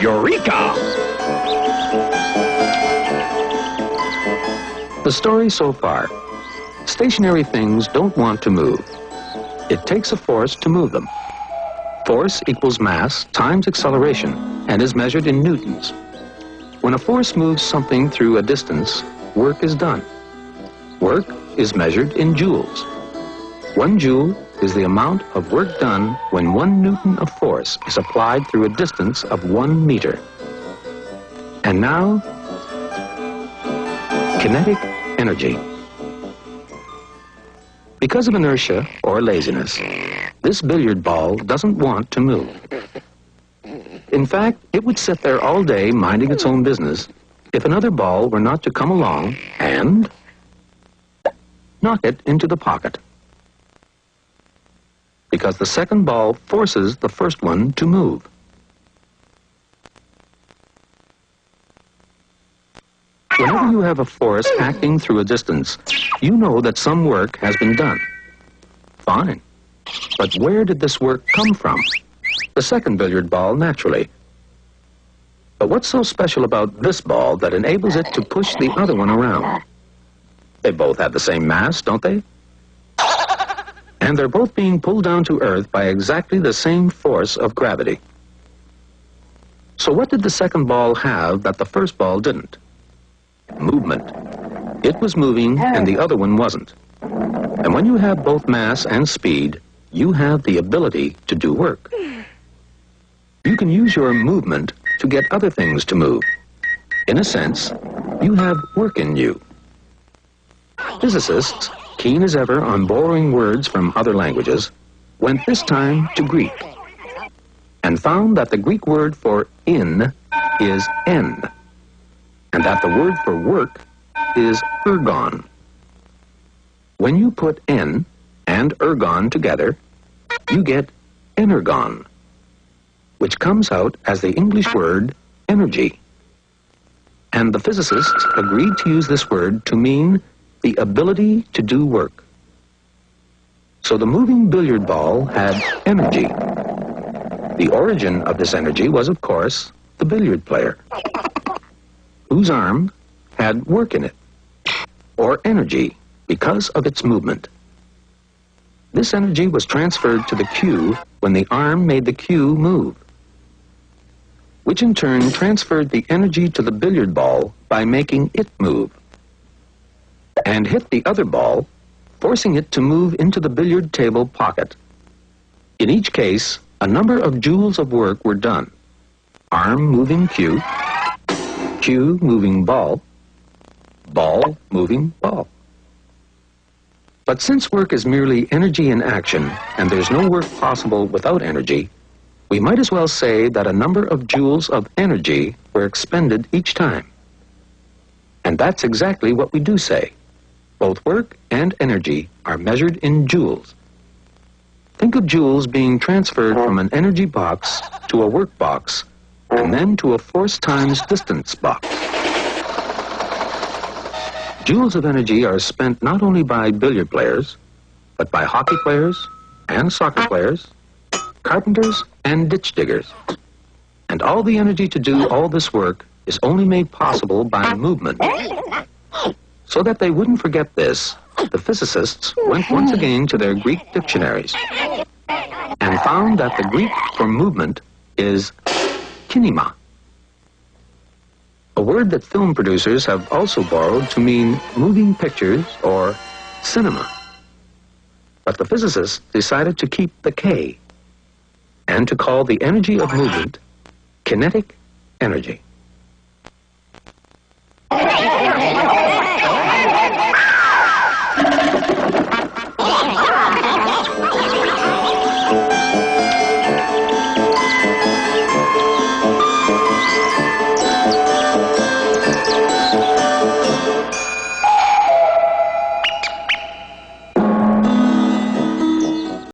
Eureka! The story so far. Stationary things don't want to move. It takes a force to move them. Force equals mass times acceleration and is measured in newtons. When a force moves something through a distance, work is done. Work is measured in joules. 1 joule is the amount of work done when 1 newton of force is applied through a distance of 1 meter. And now, kinetic energy. Because of inertia or laziness, this billiard ball doesn't want to move. In fact, it would sit there all day minding its own business if another ball were not to come along and knock it into the pocket. Because the second ball forces the first one to move. Whenever you have a force acting through a distance, you know that some work has been done. Fine. But where did this work come from? The second billiard ball, naturally. But what's so special about this ball that enables it to push the other one around? They both have the same mass, don't they? And they're both being pulled down to Earth by exactly the same force of gravity. So what did the second ball have that the first ball didn't? Movement. It was moving and the other one wasn't. And when you have both mass and speed, you have the ability to do work. You can use your movement to get other things to move. In a sense, you have work in you. Physicists, keen as ever on borrowing words from other languages, went this time to Greek and found that the Greek word for in is en, and that the word for work is ergon. When you put en and ergon together, you get energon, which comes out as the English word energy. And the physicists agreed to use this word to mean the ability to do work. So the moving billiard ball had energy. The origin of this energy was, of course, the billiard player, whose arm had work in it, or energy, because of its movement. This energy was transferred to the cue when the arm made the cue move, which in turn transferred the energy to the billiard ball by making it move, and hit the other ball, forcing it to move into the billiard table pocket. In each case, a number of joules of work were done. Arm moving cue, cue moving ball, ball moving ball. But since work is merely energy in action, and there's no work possible without energy, we might as well say that a number of joules of energy were expended each time. And that's exactly what we do say. Both work and energy are measured in joules. Think of joules being transferred from an energy box to a work box, and then to a force times distance box. Joules of energy are spent not only by billiard players, but by hockey players and soccer players, carpenters and ditch diggers. And all the energy to do all this work is only made possible by movement. So that they wouldn't forget this, the physicists went once again to their Greek dictionaries and found that the Greek for movement is kinema, a word that film producers have also borrowed to mean moving pictures or cinema. But the physicists decided to keep the K and to call the energy of movement kinetic energy.